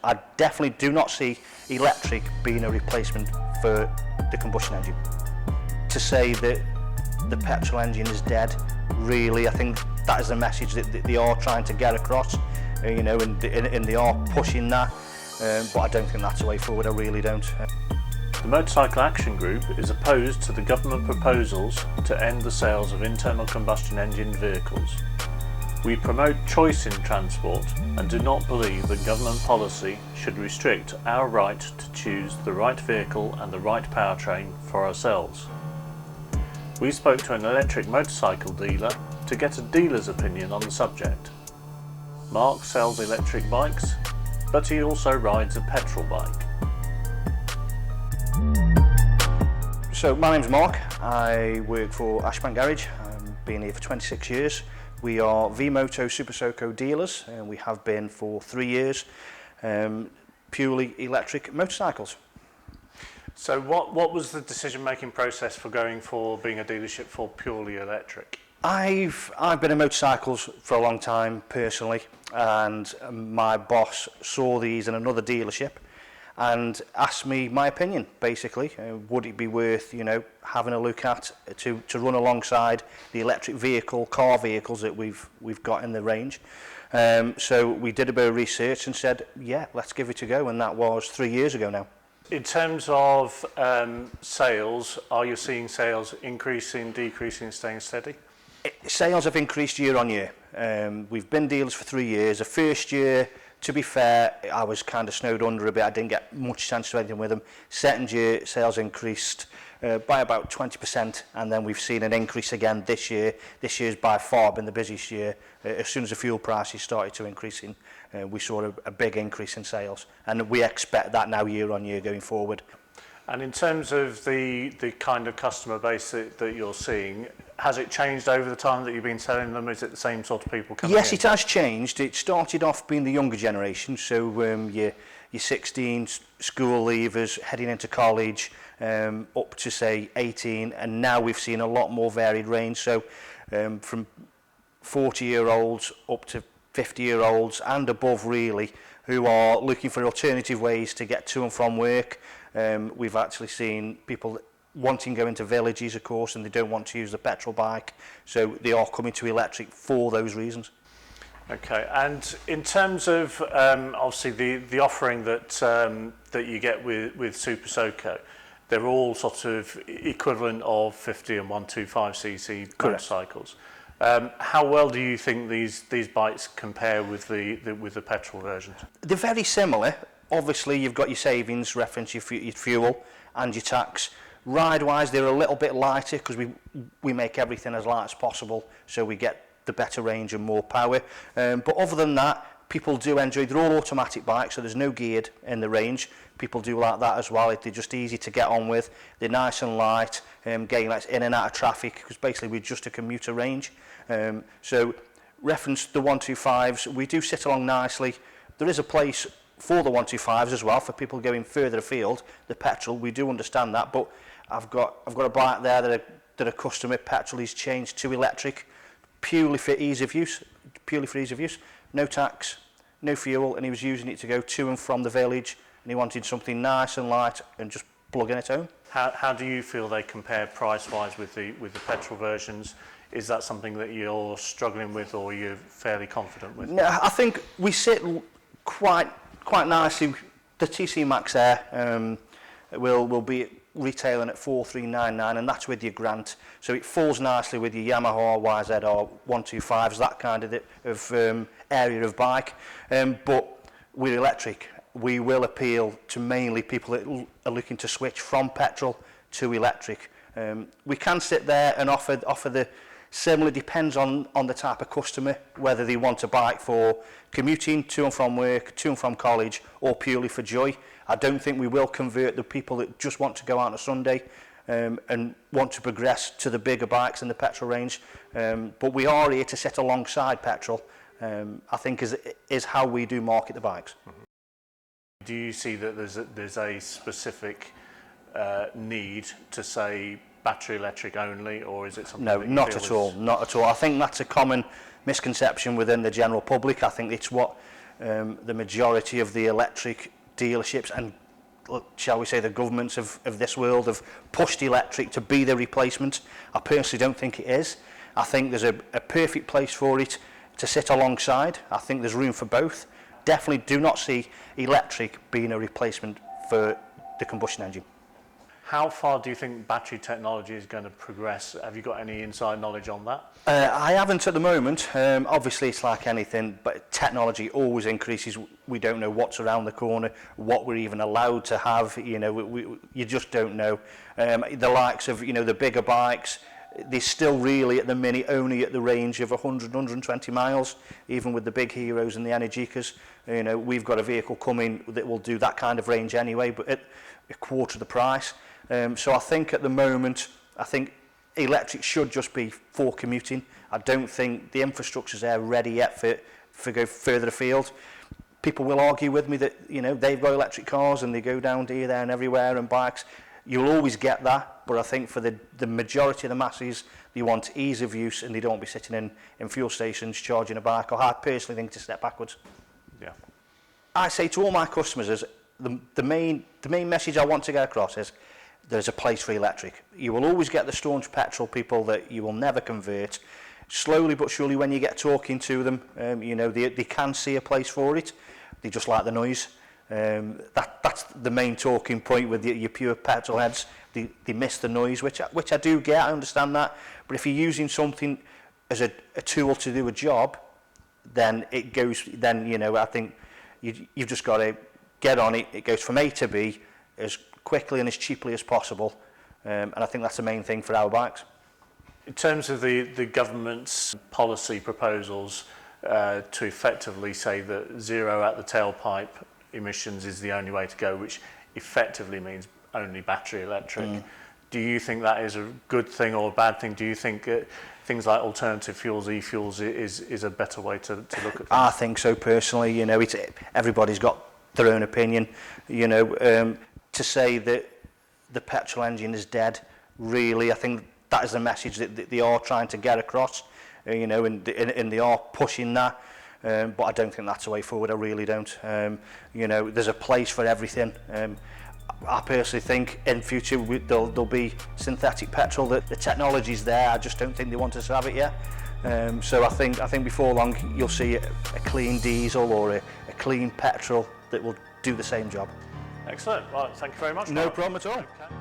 I definitely do not see electric being a replacement for the combustion engine. To say that the petrol engine is dead, really, I think that is the message that they are trying to get across, you know, and they are pushing that, but I don't think that's the way forward, I really don't. The Motorcycle Action Group is opposed to the government proposals to end the sales of internal combustion engine vehicles. We promote choice in transport and do not believe that government policy should restrict our right to choose the right vehicle and the right powertrain for ourselves. We spoke to an electric motorcycle dealer to get a dealer's opinion on the subject. Mark sells electric bikes, but he also rides a petrol bike. So my name's Mark, I work for Ashbank Garage, I've been here for 26 years. We are V-Moto Super Soco dealers and we have been for 3 years, purely electric motorcycles. So what was the decision-making process for going for being a dealership for purely electric? I've been in motorcycles for a long time personally, and my boss saw these in another dealership and asked me my opinion basically. Would it be worth, you know, having a look at to run alongside the electric car vehicles that we've got in the range. So we did a bit of research and said, yeah, let's give it a go, and that was 3 years ago now. In terms of sales, are you seeing sales increasing, decreasing, staying steady? Sales have increased year on year. We've been dealers for 3 years. The first year, to be fair, I was kind of snowed under a bit. I didn't get much chance to do anything with them. Second year, sales increased by about 20%, and then we've seen an increase again this year. This year's by far been the busiest year. As soon as the fuel prices started to increase, we saw a big increase in sales, and we expect that now year on year going forward. And in terms of the kind of customer base that you're seeing, has it changed over the time that you've been selling them? Is it the same sort of people coming in? Yes, it has changed. It started off being the younger generation, so your 16 school leavers heading into college, up to say 18, and now we've seen a lot more varied range. So from 40-year-olds up to 50-year-olds and above really, who are looking for alternative ways to get to and from work. We've actually seen people wanting to go into villages, of course, and they don't want to use the petrol bike, so they are coming to electric for those reasons. Okay, and in terms of obviously the offering that you get with Super Soco, they're all sort of equivalent of 50 and 125cc motorcycles. How well do you think these bikes compare with the petrol versions? They're very similar. Obviously, you've got your savings, reference your fuel and your tax. Ride-wise, they're a little bit lighter because we make everything as light as possible, so we get the better range and more power. But other than that, people do enjoy. They're all automatic bikes, so there's no geared in the range. People do like that as well. They're just easy to get on with. They're nice and light, getting in and out of traffic, because basically we're just a commuter range. So reference the 125s, we do sit along nicely. There is a place for the 125s as well for people going further afield. The petrol, we do understand that, but I've got a bike there that a customer petrol he's changed to electric purely for ease of use. No tax, no fuel, and he was using it to go to and from the village, and he wanted something nice and light and just plugging it home. How do you feel they compare price-wise with the petrol versions? Is that something that you're struggling with, or you're fairly confident with? No, I think we sit quite nicely. The TC Max Air will be retailing at 4,399, and that's with your grant, so it falls nicely with your Yamaha YZR 125s, that kind of area of bike. But with electric, we will appeal to mainly people that are looking to switch from petrol to electric. We can sit there and offer the similar, depends on the type of customer, whether they want a bike for commuting to and from work, to and from college, or purely for joy. I don't think we will convert the people that just want to go out on a Sunday and want to progress to the bigger bikes in the petrol range. But we are here to sit alongside petrol, I think is how we do market the bikes. Mm-hmm. Do you see that there's a specific need to say battery electric only, or is it something? No, not at all. I think that's a common misconception within the general public. I think it's what the majority of the electric dealerships and, shall we say, the governments of this world have pushed electric to be the replacement. I personally don't think it is. I think there's a perfect place for it to sit alongside. I think there's room for both. Definitely do not see electric being a replacement for the combustion engine. How far do you think battery technology is going to progress? Have you got any inside knowledge on that? I haven't at the moment. Obviously, it's like anything, but technology always increases. We don't know what's around the corner, what we're even allowed to have. You know, you just don't know. The likes of, you know, the bigger bikes, they're still really at the minute only at the range of 100, 120 miles, even with the big heroes and the Energicas. You know, we've got a vehicle coming that will do that kind of range anyway, but at a quarter of the price. So I think at the moment, I think electric should just be for commuting. I don't think the infrastructure's there ready yet for go further afield. People will argue with me that, you know, they've got electric cars and they go down here, there and everywhere, and bikes. You'll always get that, but I think for the majority of the masses, they want ease of use and they don't want to be sitting in fuel stations charging a bike. Or I personally think it's a step backwards. Yeah. I say to all my customers, is the main message I want to get across is there's a place for electric. You will always get the staunch petrol people that you will never convert. Slowly but surely, when you get talking to them, you know, they can see a place for it. They just like the noise. That's the main talking point with your pure petrol heads. They miss the noise, which I do get. I understand that. But if you're using something as a tool to do a job, then it goes. Then, you know, I think you've just got to get on it. It goes from A to B as quickly and as cheaply as possible, and I think that's the main thing for our bikes. In terms of the government's policy proposals to effectively say that zero at the tailpipe emissions is the only way to go, which effectively means only battery electric, do you think that is a good thing or a bad thing? Do you think things like alternative fuels, e-fuels, is a better way to look at things? I think so personally. You know, everybody's got their own opinion. You know, to say that the petrol engine is dead, really, I think that is the message that they are trying to get across, you know, and they are pushing that, but I don't think that's the way forward. I really don't. You know, there's a place for everything. I personally think in future there'll be synthetic petrol. That the technology's there. I just don't think they want us to have it yet. So I think before long you'll see a clean diesel or a clean petrol that will do the same job. Excellent. Well, thank you very much. No problem at all. Okay.